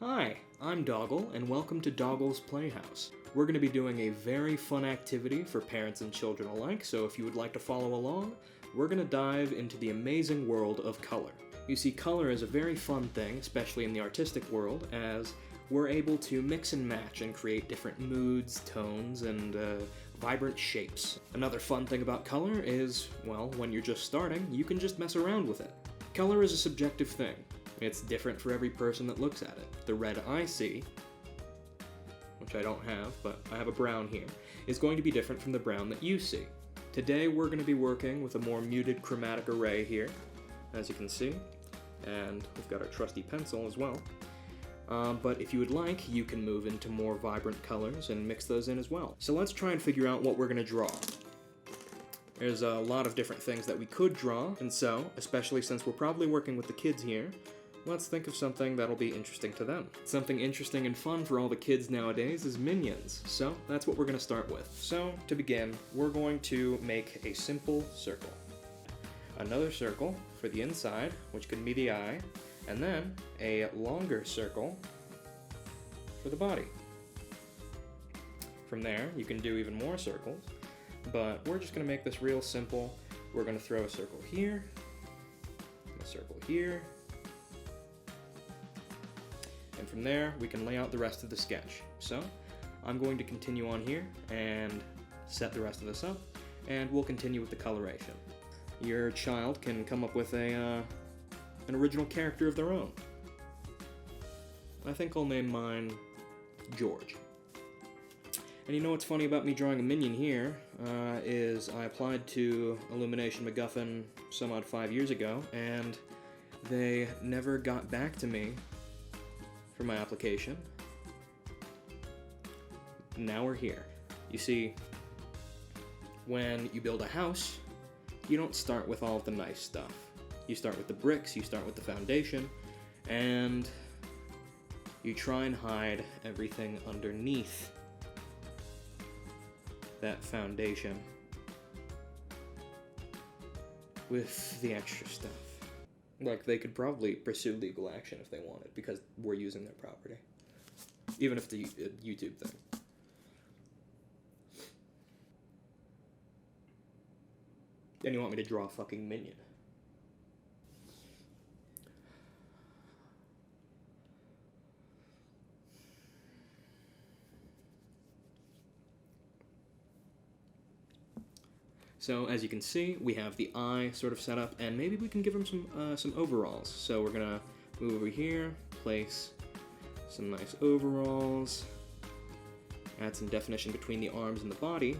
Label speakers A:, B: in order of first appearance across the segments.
A: Hi, I'm Doggle, and welcome to Dogl'S Playhouse. We're going to be doing a very fun activity for parents and children alike, so if you would like to follow along, we're going to dive into the amazing world of color. You see, color is a very fun thing, especially in the artistic world, as we're able to mix and match and create different moods, tones, and vibrant shapes. Another fun thing about color is, well, when you're just starting, you can just mess around with it. Color is a subjective thing. It's different for every person that looks at it. The red I see, which I don't have, but I have a brown here, is going to be different from the brown that you see. Today we're going to be working with a more muted chromatic array here, as you can see, and we've got our trusty pencil as well. But if you would like, you can move into more vibrant colors and mix those in as well. So let's try and figure out what we're going to draw. There's a lot of different things that we could draw, and so, especially since we're probably working with the kids here, let's think of something that'll be interesting to them. Something interesting and fun for all the kids nowadays is minions, so that's what we're going to start with. So, to begin, we're going to make a simple circle. Another circle for the inside, which can be the eye, and then a longer circle for the body. From there, you can do even more circles, but we're just going to make this real simple. We're going to throw a circle here, a circle here, and from there, we can lay out the rest of the sketch. So, I'm going to continue on here and set the rest of this up, and we'll continue with the coloration. Your child can come up with an original character of their own. I think I'll name mine George. And you know what's funny about me drawing a minion here is I applied to Illumination MacGuffin some odd 5 years ago, and they never got back to me for my application. Now we're here. You see, when you build a house, you don't start with all of the nice stuff. You start with the bricks, you start with the foundation, and you try and hide everything underneath that foundation with the extra stuff. Like, they could probably pursue legal action if they wanted, because we're using their property. Even if it's a YouTube thing. And you want me to draw a fucking minion. So, as you can see, we have the eye sort of set up, and maybe we can give him some overalls. So we're gonna move over here, place some nice overalls, add some definition between the arms and the body,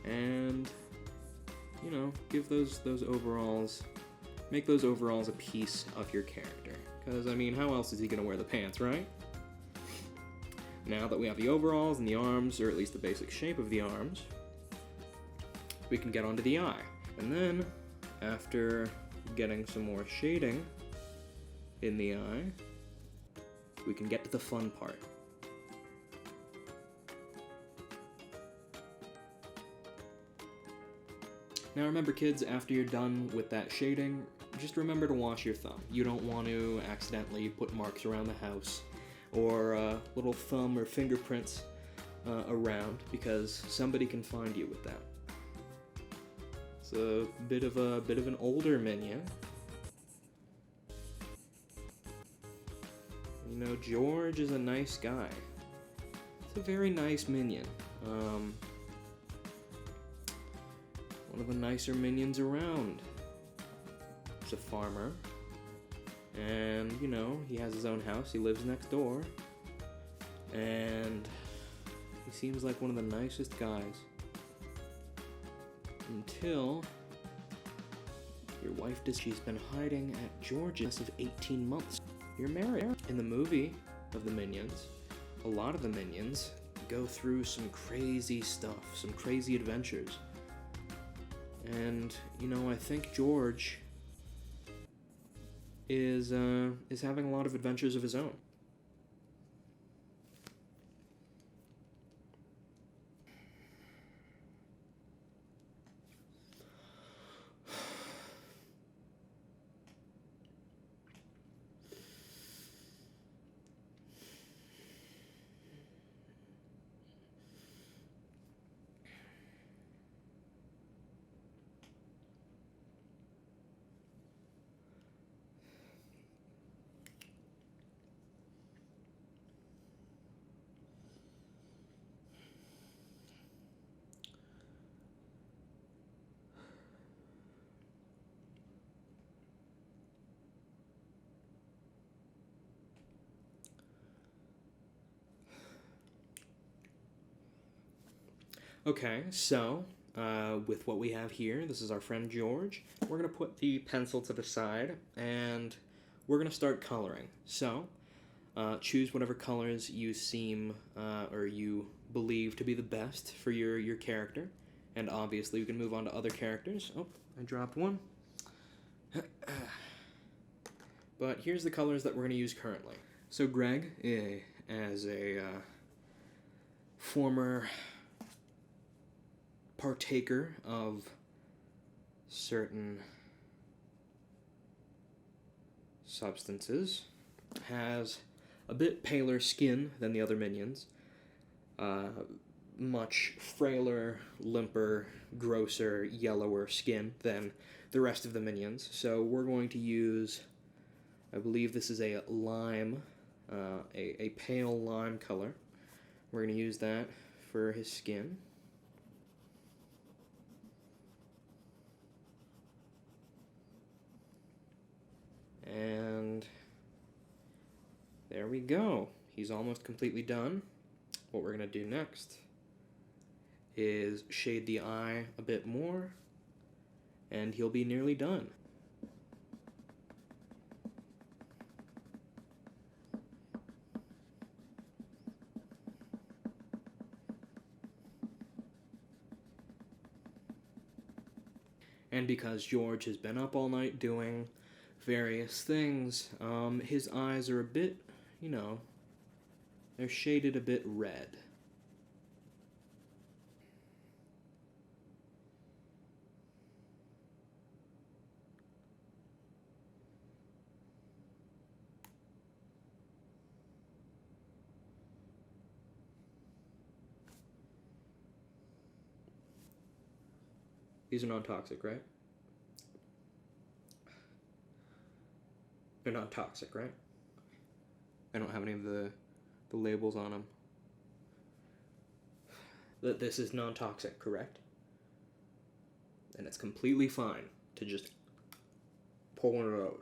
A: and, you know, give those overalls, make those overalls a piece of your character. Because, I mean, how else is he gonna wear the pants, right? Now that we have the overalls and the arms, or at least the basic shape of the arms, we can get onto the eye. And then, after getting some more shading in the eye, we can get to the fun part. Now remember, kids, after you're done with that shading, just remember to wash your thumb. You don't want to accidentally put marks around the house or little thumb or fingerprints around, because somebody can find you with that. It's a bit of an older minion. You know, George is a nice guy. It's a very nice minion. One of the nicer minions around. He's a farmer. And, you know, he has his own house, he lives next door, and he seems like one of the nicest guys. Until your wife she's been hiding at George's of 18 months. You're married. In the movie of the Minions, a lot of the Minions go through some crazy stuff, some crazy adventures. And, you know, I think George is having a lot of adventures of his own. Okay, so with what we have here, this is our friend George. We're going to put the pencil to the side, and we're going to start coloring. So, choose whatever colors you seem or you believe to be the best for your character. And obviously, we can move on to other characters. Oh, I dropped one. But here's the colors that we're going to use currently. So Greg, as a former partaker of certain substances, has a bit paler skin than the other minions, much frailer, limper, grosser, yellower skin than the rest of the minions. So we're going to use, I believe this is a lime, a pale lime color. We're going to use that for his skin. And there we go. He's almost completely done. What we're going to do next is shade the eye a bit more, and he'll be nearly done. And because George has been up all night doing various things, his eyes are a bit, they're shaded a bit red. These are non-toxic, right? They're not toxic, right? I don't have any of the labels on them. This is non-toxic, correct? And it's completely fine to just pull it out.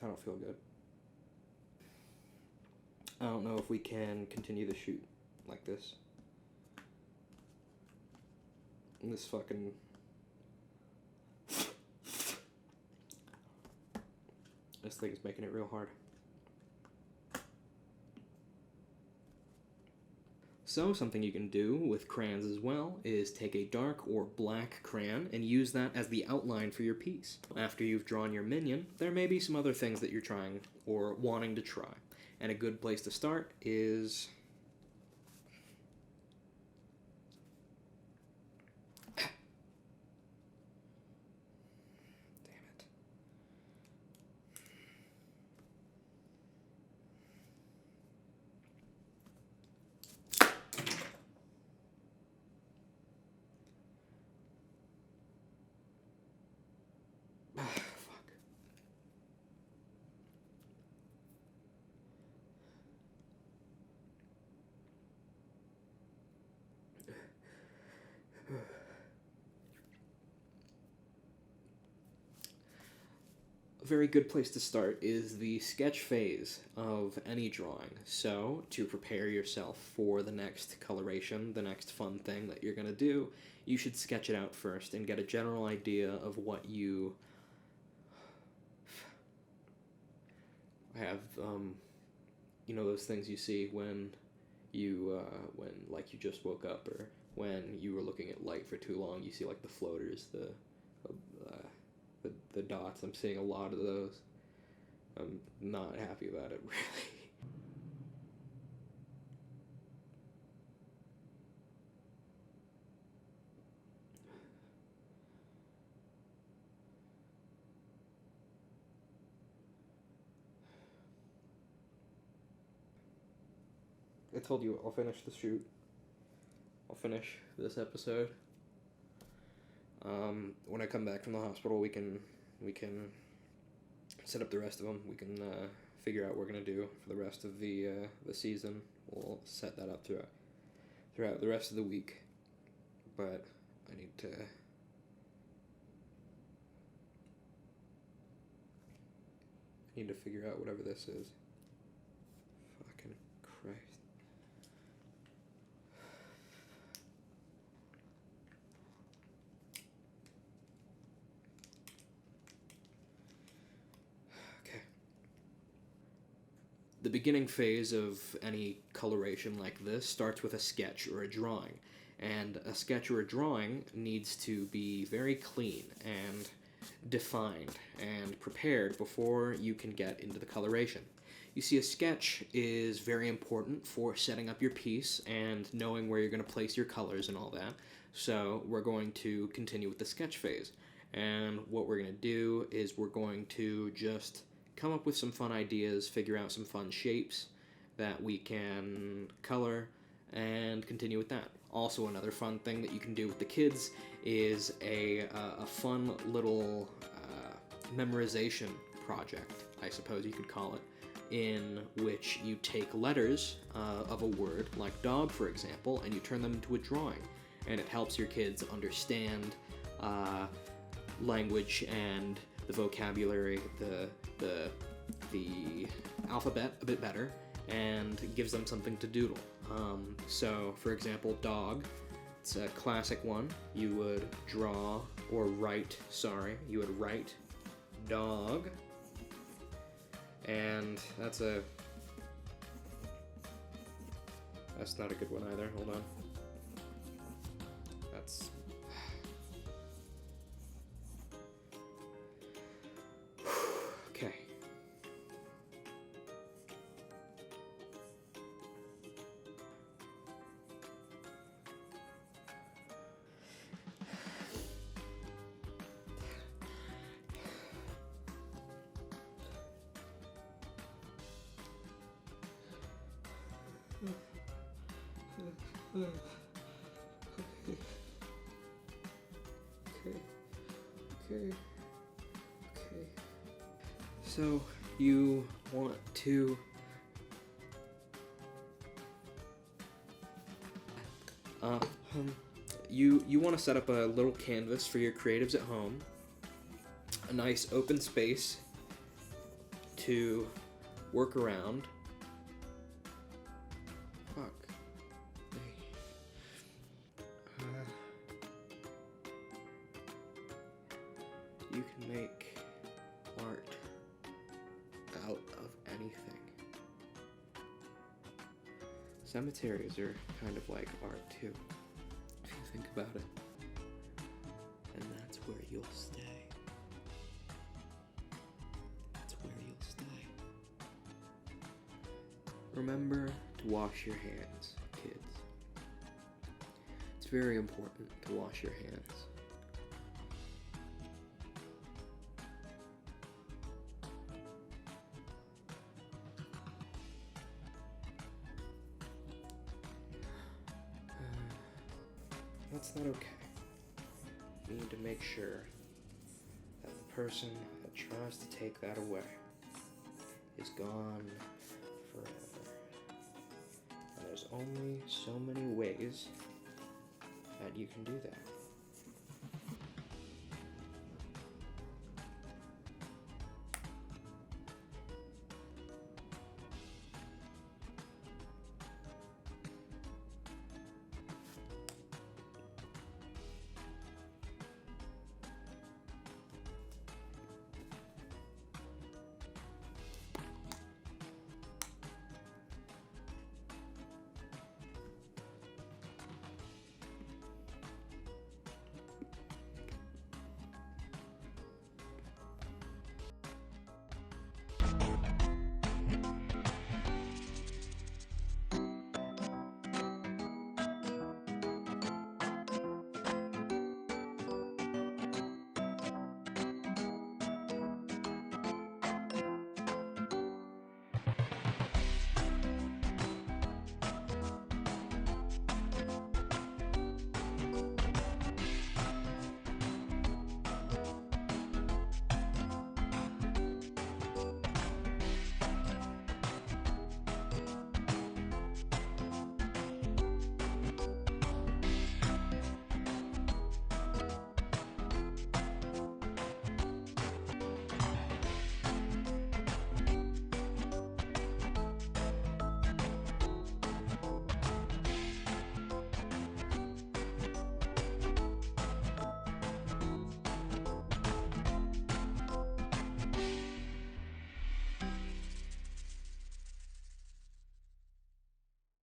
A: I don't feel good. I don't know if we can continue the shoot like this. This fucking... This thing is making it real hard. So, something you can do with crayons as well is take a dark or black crayon and use that as the outline for your piece. After you've drawn your minion, there may be some other things that you're trying or wanting to try. And a good place to start is... A very good place to start is the sketch phase of any drawing. So, to prepare yourself for the next coloration, the next fun thing that you're going to do, you should sketch it out first and get a general idea of what you have, those things you see when you just woke up, or when you were looking at light for too long, you see like the floaters, the dots. I'm seeing a lot of those. I'm not happy about it, really. I told you I'll finish the shoot. I'll finish this episode. When I come back from the hospital, we can set up the rest of them. We can figure out what we're gonna do for the rest of the season. We'll set that up throughout the rest of the week. But I need to need to figure out whatever this is. Fucking Christ. Okay. The beginning phase of any coloration like this starts with a sketch or a drawing. And a sketch or a drawing needs to be very clean and defined and prepared before you can get into the coloration. You see, a sketch is very important for setting up your piece and knowing where you're going to place your colors and all that. So we're going to continue with the sketch phase. And what we're going to do is we're going to just come up with some fun ideas, figure out some fun shapes that we can color, and continue with that. Also, another fun thing that you can do with the kids is a fun little memorization project, I suppose you could call it, in which you take letters of a word, like dog for example, and you turn them into a drawing. And it helps your kids understand language and the vocabulary, the alphabet a bit better, and gives them something to doodle. So, for example, dog, it's a classic one. You would draw, or write, you would write dog, and that's not a good one either, hold on. That's... Okay. Okay. So you want to you want to set up a little canvas for your creatives at home, a nice open space to work around. Fuck. You can make art out of anything. Cemeteries are kind of like art too, if you think about it. And that's where you'll stay. That's where you'll stay. Remember to wash your hands, kids. It's very important to wash your hands. That's not okay. You need to make sure that the person that tries to take that away is gone forever. And there's only so many ways that you can do that.